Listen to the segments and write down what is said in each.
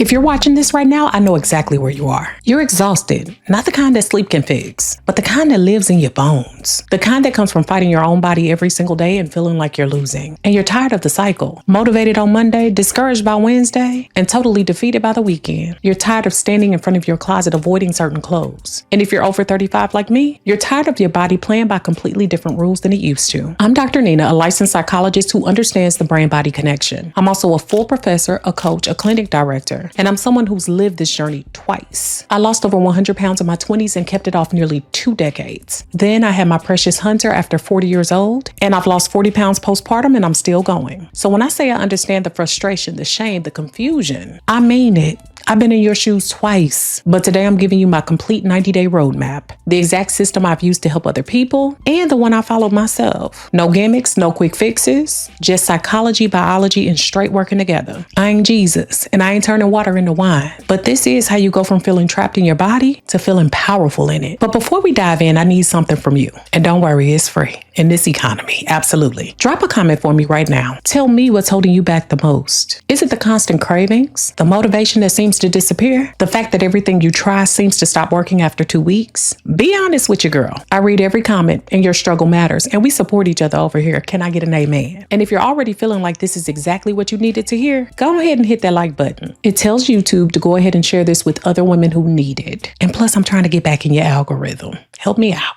If you're watching this right now, I know exactly where you are. You're exhausted, not the kind that sleep can fix, but the kind that lives in your bones. The kind that comes from fighting your own body every single day and feeling like you're losing. And you're tired of the cycle. Motivated on Monday, discouraged by Wednesday, and totally defeated by the weekend. You're tired of standing in front of your closet avoiding certain clothes. And if you're over 35 like me, you're tired of your body playing by completely different rules than it used to. I'm Dr. Nina, a licensed psychologist who understands the brain-body connection. I'm also a full professor, a coach, a clinic director, and I'm someone who's lived this journey twice. I lost over 100 pounds in my 20s and kept it off nearly 2 decades. Then I had my precious Hunter after 40 years old, and I've lost 40 pounds postpartum and I'm still going. So when I say I understand the frustration, the shame, the confusion, I mean it. I've been in your shoes twice, but today I'm giving you my complete 90-day roadmap, the exact system I've used to help other people, and the one I followed myself. No gimmicks, no quick fixes, just psychology, biology, and straight working together. I ain't Jesus, and I ain't turning water into wine, but this is how you go from feeling trapped in your body to feeling powerful in it. But before we dive in, I need something from you. And don't worry, it's free in this economy, absolutely. Drop a comment for me right now. Tell me what's holding you back the most. Is it the constant cravings? The motivation that seems to disappear? The fact that everything you try seems to stop working after 2 weeks? Be honest with your girl. I read every comment and your struggle matters, and we support each other over here. Can I get an amen? And if you're already feeling like this is exactly what you needed to hear, go ahead and hit that like button. It tells YouTube to go ahead and share this with other women who need it. And plus, I'm trying to get back in your algorithm. Help me out.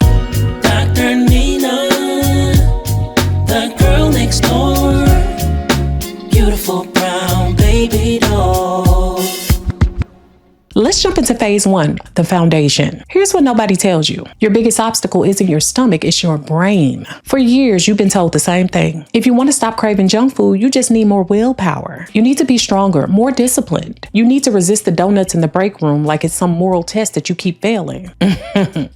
Dr. Nina, the girl next door, beautiful brown baby doll. Let's jump into phase 1, the foundation. Here's what nobody tells you. Your biggest obstacle isn't your stomach, it's your brain. For years, you've been told the same thing. If you want to stop craving junk food, you just need more willpower. You need to be stronger, more disciplined. You need to resist the donuts in the break room like it's some moral test that you keep failing.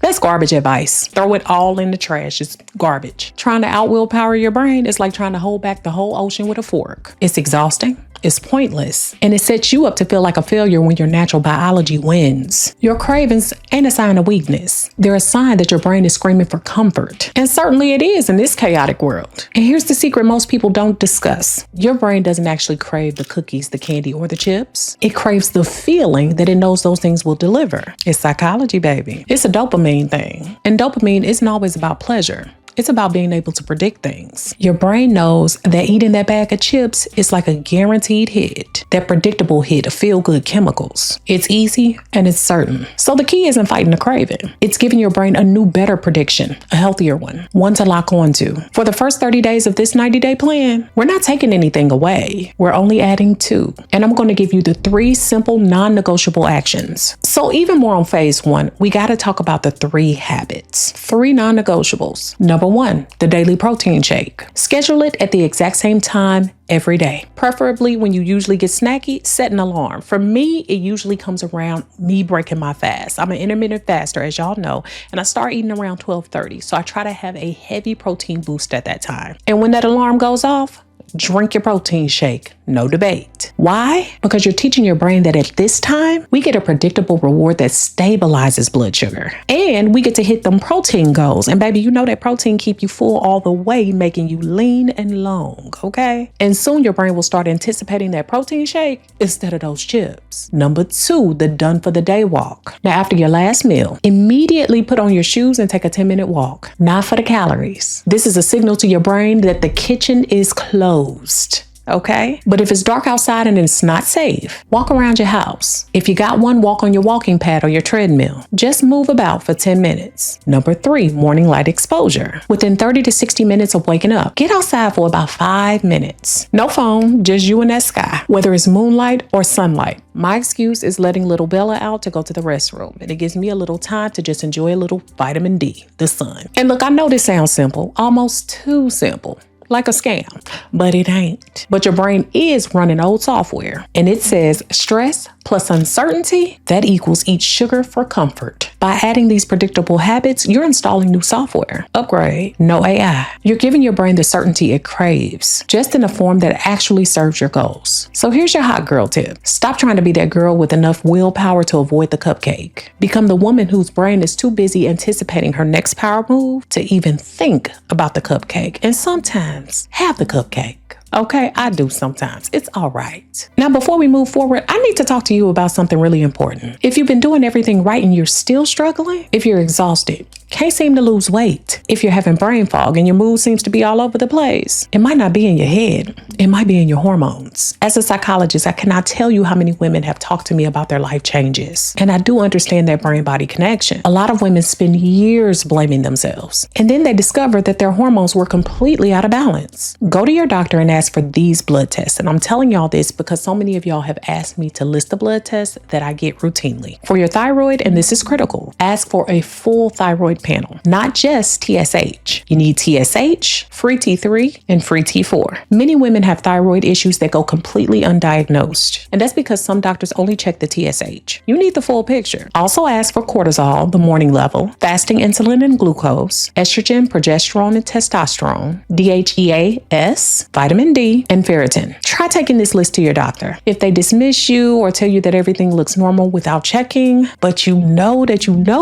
That's garbage advice. Throw it all in the trash. It's garbage. Trying to out-willpower your brain is like trying to hold back the whole ocean with a fork. It's exhausting. It's pointless, and it sets you up to feel like a failure when your natural biology wins. Your cravings ain't a sign of weakness. They're a sign that your brain is screaming for comfort. And certainly it is in this chaotic world. And here's the secret most people don't discuss. Your brain doesn't actually crave the cookies, the candy, or the chips. It craves the feeling that it knows those things will deliver. It's psychology, baby. It's a dopamine thing. And dopamine isn't always about pleasure. It's about being able to predict things. Your brain knows that eating that bag of chips is like a guaranteed hit, that predictable hit of feel-good chemicals. It's easy and it's certain. So the key isn't fighting the craving. It's giving your brain a new, better prediction, a healthier one to lock onto. For the first 30 days of this 90-day plan, we're not taking anything away. We're only adding 2. And I'm going to give you the 3 simple, non-negotiable actions. So even more on phase 1, we got to talk about the 3 habits. 3 non-negotiables. Number 1, the daily protein shake. Schedule it at the exact same time every day. Preferably when you usually get snacky, set an alarm. For me, it usually comes around me breaking my fast. I'm an intermittent faster, as y'all know, and I start eating around 12:30. So I try to have a heavy protein boost at that time. And when that alarm goes off, drink your protein shake. No debate. Why? Because you're teaching your brain that at this time, we get a predictable reward that stabilizes blood sugar. And we get to hit them protein goals. And baby, you know that protein keep you full all the way, making you lean and long, okay? And soon your brain will start anticipating that protein shake instead of those chips. Number 2, the done for the day walk. Now, after your last meal, immediately put on your shoes and take a 10-minute walk. Not for the calories. This is a signal to your brain that the kitchen is closed. Okay? But if it's dark outside and it's not safe, walk around your house. If you got one, walk on your walking pad or your treadmill. Just move about for 10 minutes. Number 3, morning light exposure. Within 30 to 60 minutes of waking up, get outside for about 5 minutes. No phone, just you and that sky, whether it's moonlight or sunlight. My excuse is letting little Bella out to go to the restroom, and it gives me a little time to just enjoy a little vitamin D, the sun. And look, I know this sounds simple, almost too simple. Like a scam, but it ain't. But your brain is running old software, and it says stress plus uncertainty, that equals eat sugar for comfort. By adding these predictable habits, you're installing new software. Upgrade, no AI. You're giving your brain the certainty it craves, just in a form that actually serves your goals. So here's your hot girl tip. Stop trying to be that girl with enough willpower to avoid the cupcake. Become the woman whose brain is too busy anticipating her next power move to even think about the cupcake. And sometimes have the cupcake. Okay, I do sometimes. It's all right. Now, before we move forward, I need to talk to you about something really important. If you've been doing everything right and you're still struggling, if you're exhausted, can't seem to lose weight, if you're having brain fog and your mood seems to be all over the place, it might not be in your head. It might be in your hormones. As a psychologist, I cannot tell you how many women have talked to me about their life changes. And I do understand that brain-body connection. A lot of women spend years blaming themselves. And then they discover that their hormones were completely out of balance. Go to your doctor and ask for these blood tests. And I'm telling y'all this because so many of y'all have asked me to list the blood tests that I get routinely. For your thyroid, and this is critical, ask for a full thyroid panel, not just TSH. You need TSH, free T3, and free T4. Many women have thyroid issues that go completely undiagnosed, and that's because some doctors only check the TSH. You need the full picture. Also ask for cortisol, the morning level, fasting insulin and glucose, estrogen, progesterone, and testosterone, DHEAS, vitamin D, and ferritin. Try taking this list to your doctor. If they dismiss you or tell you that everything looks normal without checking, but you know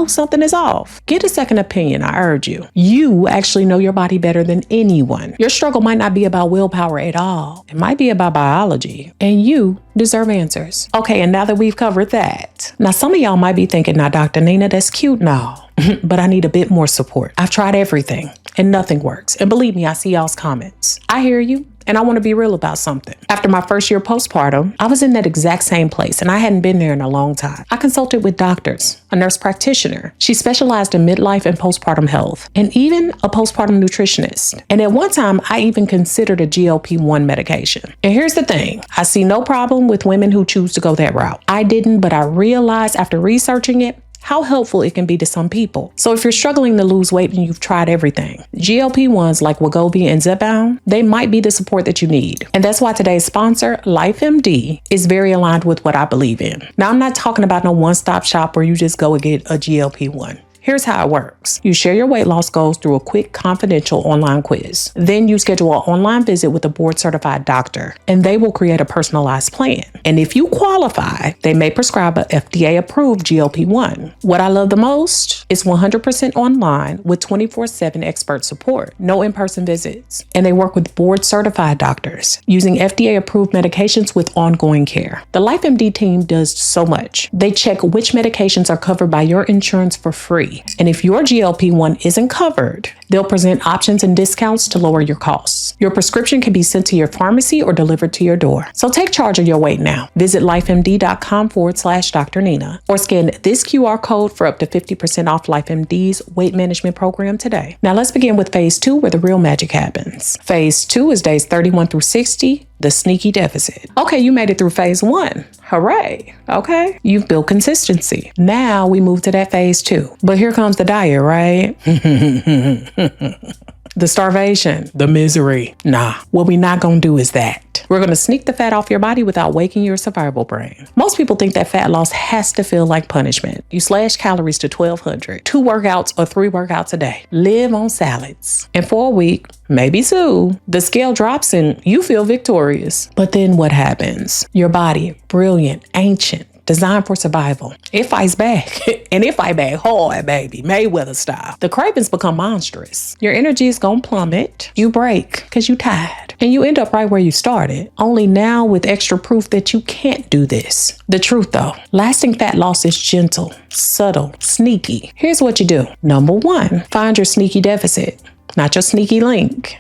something is off, get a second opinion, I urge you. You actually know your body better than anyone. Your struggle might not be about willpower at all. It might be about biology, and you deserve answers. Okay, and now that we've covered that, now some of y'all might be thinking, now Dr. Nina, that's cute now, but I need a bit more support. I've tried everything and nothing works. And believe me, I see y'all's comments. I hear you. And I want to be real about something. After my first year postpartum, I was in that exact same place and I hadn't been there in a long time. I consulted with doctors, a nurse practitioner. She specialized in midlife and postpartum health, and even a postpartum nutritionist. And at one time, I even considered a GLP-1 medication. And here's the thing. I see no problem with women who choose to go that route. I didn't, but I realized after researching it, how helpful it can be to some people. So if you're struggling to lose weight and you've tried everything, GLP-1s like Wegovy and Zepbound, they might be the support that you need. And that's why today's sponsor, LifeMD, is very aligned with what I believe in. Now, I'm not talking about no one-stop shop where you just go and get a GLP-1. Here's how it works. You share your weight loss goals through a quick, confidential online quiz. Then you schedule an online visit with a board-certified doctor, and they will create a personalized plan. And if you qualify, they may prescribe an FDA-approved GLP-1. What I love the most is 100% online with 24/7 expert support, no in-person visits. And they work with board-certified doctors using FDA-approved medications with ongoing care. The LifeMD team does so much. They check which medications are covered by your insurance for free. And if your GLP-1 isn't covered, they'll present options and discounts to lower your costs. Your prescription can be sent to your pharmacy or delivered to your door. So take charge of your weight now. Visit lifemd.com/Dr. Nina or scan this QR code for up to 50% off LifeMD's weight management program today. Now let's begin with phase 2, where the real magic happens. Phase 2 is days 31 through 60. The sneaky deficit. Okay, you made it through phase 1. Hooray. Okay, you've built consistency. Now we move to that phase 2. But here comes the diet, right? The starvation, the misery. Nah, what we not gonna do is that. We're gonna sneak the fat off your body without waking your survival brain. Most people think that fat loss has to feel like punishment. You slash calories to 1,200, 2 workouts or 3 workouts a day. Live on salads. And for a week, maybe 2, the scale drops and you feel victorious. But then what happens? Your body, brilliant, ancient, designed for survival, it fights back. And it fight back hard, baby, Mayweather style. The cravings become monstrous. Your energy is gonna plummet. You break because you tired. And you end up right where you started. Only now with extra proof that you can't do this. The truth though, lasting fat loss is gentle, subtle, sneaky. Here's what you do. Number 1, find your sneaky deficit, not your sneaky link.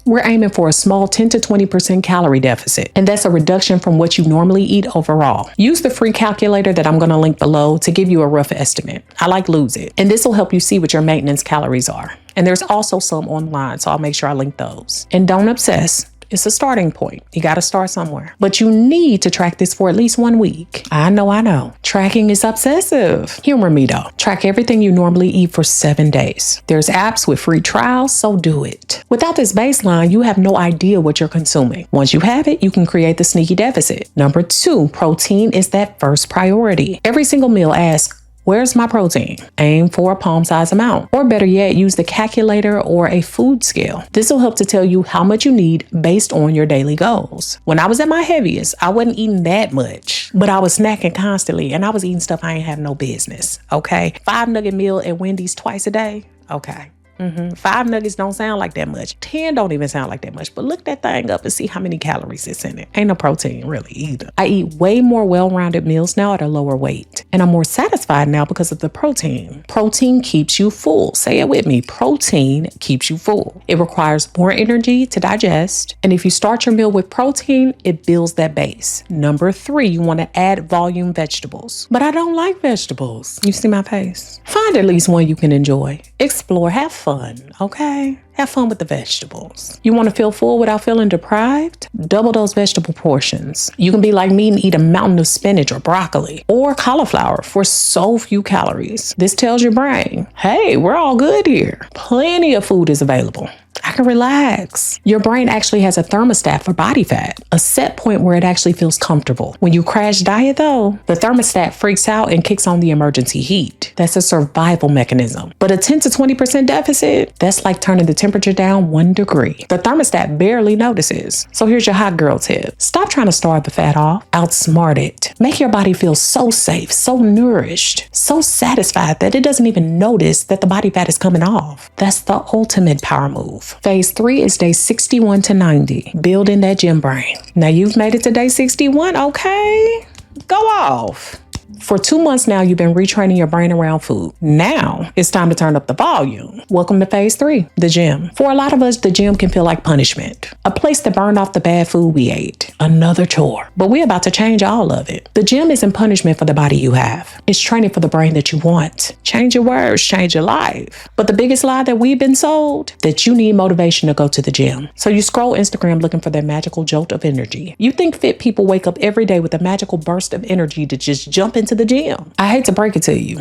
We're aiming for a small 10 to 20% calorie deficit, and that's a reduction from what you normally eat overall. Use the free calculator that I'm going to link below to give you a rough estimate. I like Lose It, and this will help you see what your maintenance calories are. And there's also some online, so I'll make sure I link those. And don't obsess. It's a starting point. You got to start somewhere. But you need to track this for at least 1 week. I know. Tracking is obsessive. Humor me though. Track everything you normally eat for 7 days. There's apps with free trials, so do it. Without this baseline, you have no idea what you're consuming. Once you have it, you can create the sneaky deficit. Number 2, protein is that first priority. Every single meal asks, where's my protein? Aim for a palm-sized amount. Or better yet, use the calculator or a food scale. This will help to tell you how much you need based on your daily goals. When I was at my heaviest, I wasn't eating that much, but I was snacking constantly and I was eating stuff I ain't have no business, okay? 5 nugget meal at Wendy's twice a day, okay. 5 nuggets don't sound like that much. 10 don't even sound like that much. But look that thing up and see how many calories it's in it. Ain't no protein really either. I eat way more well-rounded meals now at a lower weight. And I'm more satisfied now because of the protein. Protein keeps you full. Say it with me. Protein keeps you full. It requires more energy to digest. And if you start your meal with protein, it builds that base. Number 3, you want to add volume vegetables. But I don't like vegetables. You see my face? Find at least one you can enjoy. Explore, have fun, okay? Have fun with the vegetables. You want to feel full without feeling deprived? Double those vegetable portions. You can be like me and eat a mountain of spinach or broccoli or cauliflower for so few calories. This tells your brain, hey, we're all good here. Plenty of food is available. I can relax. Your brain actually has a thermostat for body fat, a set point where it actually feels comfortable. When you crash diet though, the thermostat freaks out and kicks on the emergency heat. That's a survival mechanism. But a 10 to 20% deficit, that's like turning the temperature down 1 degree. The thermostat barely notices. So here's your hot girl tip. Stop trying to starve the fat off. Outsmart it. Make your body feel so safe, so nourished, so satisfied that it doesn't even notice that the body fat is coming off. That's the ultimate power move. Phase 3 is day 61 to 90, building that gym brain. Now you've made it to day 61, okay? Go off. For 2 months now, you've been retraining your brain around food. Now it's time to turn up the volume. Welcome to phase 3, the gym. For a lot of us, the gym can feel like punishment, a place to burn off the bad food we ate, another chore. But we're about to change all of it. The gym isn't punishment for the body you have. It's training for the brain that you want. Change your words, change your life. But the biggest lie that we've been sold, that you need motivation to go to the gym. So you scroll Instagram looking for that magical jolt of energy. You think fit people wake up every day with a magical burst of energy to just jump into the gym. I hate to break it to you.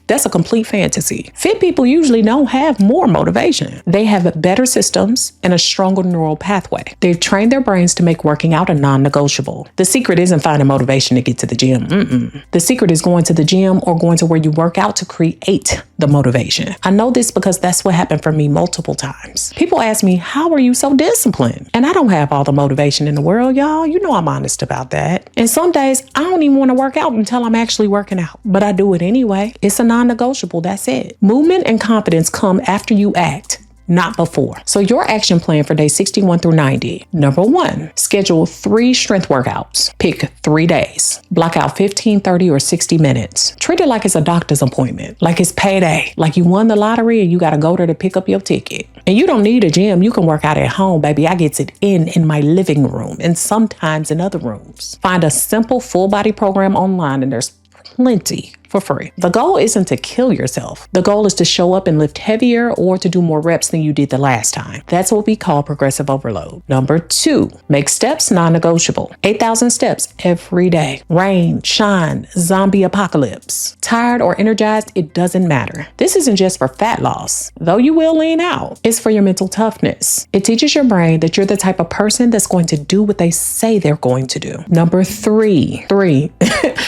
That's a complete fantasy. Fit people usually don't have more motivation. They have better systems and a stronger neural pathway. They've trained their brains to make working out a non-negotiable. The secret isn't finding motivation to get to the gym. The secret is going to the gym or going to where you work out to create the motivation. I know this because that's what happened for me multiple times. People ask me, how are you so disciplined? And I don't have all the motivation in the world, y'all. You know I'm honest about that. And some days I don't even want to work out until I'm actually working out, but I do it anyway. It's a non-negotiable. That's it. Movement and confidence come after you act, not before. So your action plan for day 61 through 90. Number 1, schedule 3 strength workouts. Pick 3 days. Block out 15, 30, or 60 minutes. Treat it like it's a doctor's appointment, like it's payday, like you won the lottery and you got to go there to pick up your ticket. And you don't need a gym. You can work out at home, baby. I gets it in my living room and sometimes in other rooms. Find a simple full body program online and there's plenty for free. The goal isn't to kill yourself. The goal is to show up and lift heavier or to do more reps than you did the last time. That's what we call progressive overload. Number 2, make steps non-negotiable. 8,000 steps every day. Rain, shine, zombie apocalypse. Tired or energized, it doesn't matter. This isn't just for fat loss, though you will lean out. It's for your mental toughness. It teaches your brain that you're the type of person that's going to do what they say they're going to do. Number 3,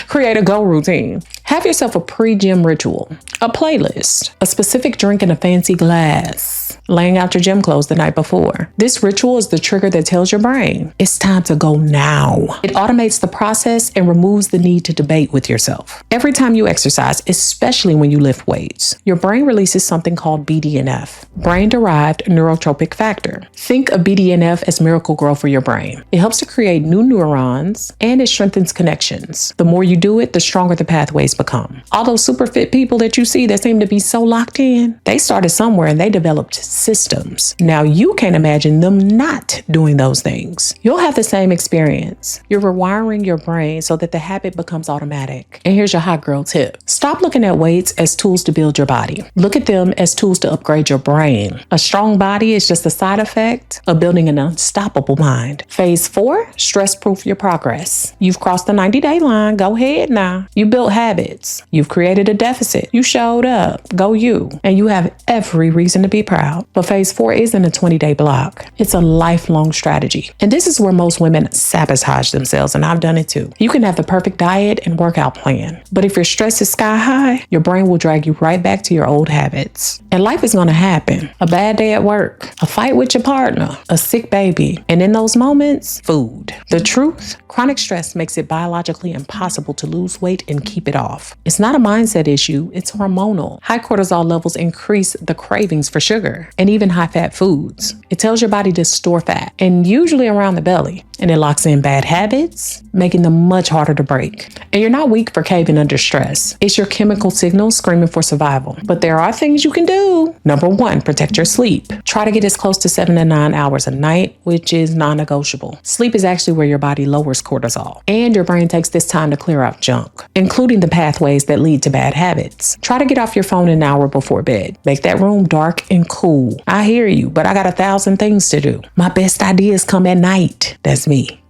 create a goal routine. Have yourself a pre-gym ritual, a playlist, a specific drink in a fancy glass, laying out your gym clothes the night before. This ritual is the trigger that tells your brain, it's time to go now. It automates the process and removes the need to debate with yourself. Every time you exercise, especially when you lift weights, your brain releases something called BDNF, brain-derived neurotropic factor. Think of BDNF as miracle grow for your brain. It helps to create new neurons and it strengthens connections. The more you do it, the stronger the pathways become. All those super fit people that you see that seem to be so locked in, they started somewhere and they developed systems. Now you can't imagine them not doing those things. You'll have the same experience. You're rewiring your brain so that the habit becomes automatic. And here's your hot girl tip. Stop looking at weights as tools to build your body. Look at them as tools to upgrade your brain. A strong body is just a side effect of building an unstoppable mind. Phase 4, stress-proof your progress. You've crossed the 90-day line. Go ahead now. You built habits. You've created a deficit. You showed up. Go you. And you have every reason to be proud. But phase 4 isn't a 20-day block. It's a lifelong strategy. And this is where most women sabotage themselves, and I've done it too. You can have the perfect diet and workout plan, but if your stress is sky high, your brain will drag you right back to your old habits. And life is going to happen. A bad day at work, a fight with your partner, a sick baby, and in those moments, food. The truth, chronic stress makes it biologically impossible to lose weight and keep it off. It's not a mindset issue, it's hormonal. High cortisol levels increase the cravings for sugar and even high-fat foods. It tells your body to store fat, and usually around the belly, and it locks in bad habits, making them much harder to break. And you're not weak for caving under stress. It's your chemical signals screaming for survival. But there are things you can do. Number 1, protect your sleep. Try to get as close to 7 to 9 hours a night, which is non-negotiable. Sleep is actually where your body lowers cortisol, and your brain takes this time to clear out junk, including the pathways that lead to bad habits. Try to get off your phone an hour before bed. Make that room dark and cool. I hear you, but I got 1,000 things to do. My best ideas come at night. That's me.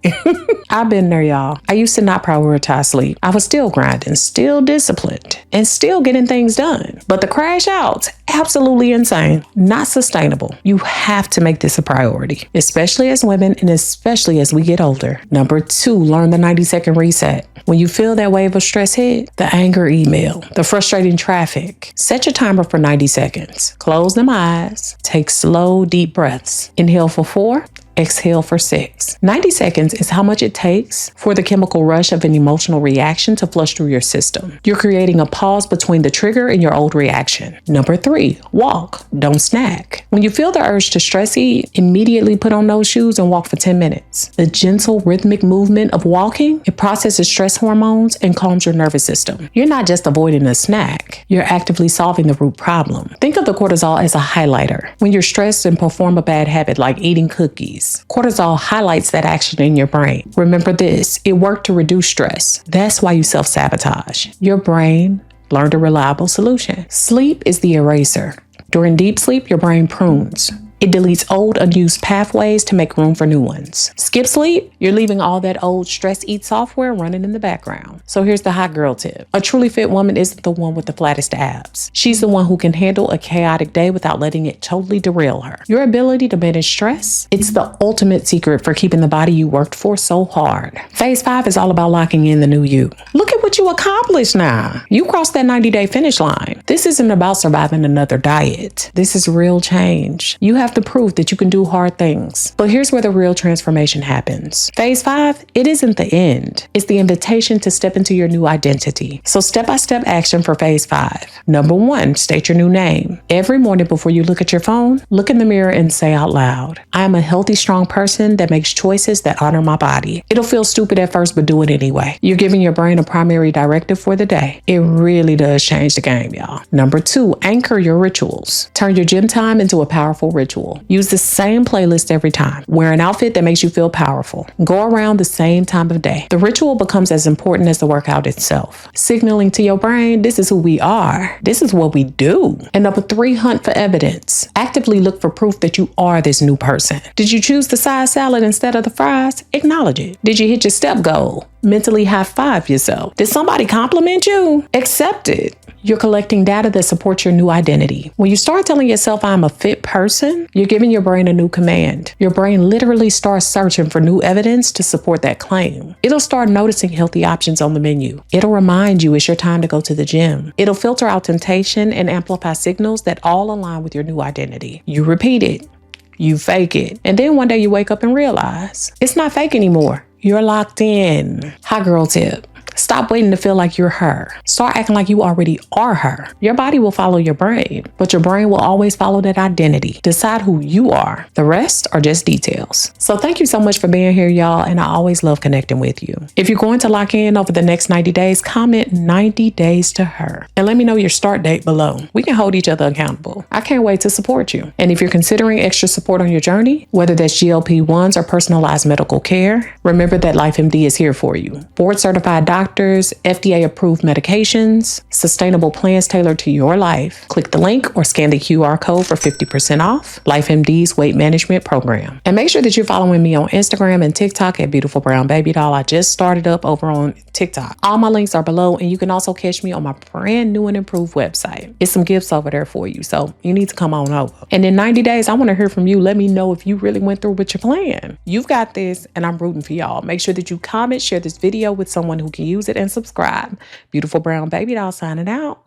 I've been there, y'all. I used to not prioritize sleep. I was still grinding, still disciplined, and still getting things done. But the crash outs, absolutely insane, not sustainable. You have to make this a priority, especially as women and especially as we get older. Number 2, learn the 90-second reset. When you feel that wave of stress hit, the anger email, the frustrating traffic, set your timer for 90 seconds. Close them eyes, take slow, deep breaths. Inhale for 4. Exhale for 6. 90 seconds is how much it takes for the chemical rush of an emotional reaction to flush through your system. You're creating a pause between the trigger and your old reaction. Number 3, walk, don't snack. When you feel the urge to stress eat, immediately put on those shoes and walk for 10 minutes. The gentle rhythmic movement of walking, it processes stress hormones and calms your nervous system. You're not just avoiding a snack, you're actively solving the root problem. Think of the cortisol as a highlighter. When you're stressed and perform a bad habit like eating cookies, cortisol highlights that action in your brain. Remember this, it worked to reduce stress. That's why you self-sabotage. Your brain learned a reliable solution. Sleep is the eraser. During deep sleep, your brain prunes. It deletes old, unused pathways to make room for new ones. Skip sleep, you're leaving all that old stress eat software running in the background. So here's the hot girl tip. A truly fit woman isn't the one with the flattest abs. She's the one who can handle a chaotic day without letting it totally derail her. Your ability to manage stress, it's the ultimate secret for keeping the body you worked for so hard. Phase 5 is all about locking in the new you. Look at what you accomplished now. You crossed that 90-day finish line. This isn't about surviving another diet. This is real change. You have the proof that you can do hard things. But here's where the real transformation happens. Phase 5, it isn't the end. It's the invitation to step into your new identity. So step-by-step action for phase 5. Number 1, state your new name. Every morning before you look at your phone, look in the mirror and say out loud, I am a healthy, strong person that makes choices that honor my body. It'll feel stupid at first, but do it anyway. You're giving your brain a primary directive for the day. It really does change the game, y'all. Number 2, anchor your rituals. Turn your gym time into a powerful ritual. Use the same playlist every time. Wear an outfit that makes you feel powerful. Go around the same time of day. The ritual becomes as important as the workout itself, signaling to your brain, this is who we are. This is what we do. And number 3, hunt for evidence. Actively look for proof that you are this new person. Did you choose the side salad instead of the fries? Acknowledge it. Did you hit your step goal? Mentally high-five yourself. Did somebody compliment you? Accept it. You're collecting data that supports your new identity. When you start telling yourself, I'm a fit person, you're giving your brain a new command. Your brain literally starts searching for new evidence to support that claim. It'll start noticing healthy options on the menu. It'll remind you it's your time to go to the gym. It'll filter out temptation and amplify signals that all align with your new identity. You repeat it. You fake it. And then one day you wake up and realize it's not fake anymore. You're locked in. Hot girl tip. Stop waiting to feel like you're her. Start acting like you already are her. Your body will follow your brain, but your brain will always follow that identity. Decide who you are. The rest are just details. So thank you so much for being here, y'all, and I always love connecting with you. If you're going to lock in over the next 90 days, comment 90 days to her and let me know your start date below. We can hold each other accountable. I can't wait to support you. And if you're considering extra support on your journey, whether that's GLP-1s or personalized medical care, remember that LifeMD is here for you. Board certified doctor doctors, FDA-approved medications, sustainable plans tailored to your life. Click the link or scan the QR code for 50% off LifeMD's weight management program. And make sure that you're following me on Instagram and TikTok at BeautifulBrwnBabyDol. I just started up over on TikTok. All my links are below, and you can also catch me on my brand new and improved website. It's some gifts over there for you, so you need to come on over. And in 90 days, I want to hear from you. Let me know if you really went through with your plan. You've got this, and I'm rooting for y'all. Make sure that you comment, share this video with someone who can use it, and subscribe. Beautiful Brown Baby Doll signing out.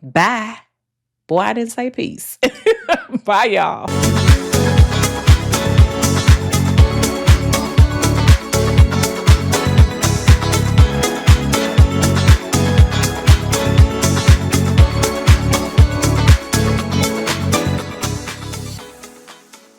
Bye. Boy, I didn't say peace. Bye, y'all.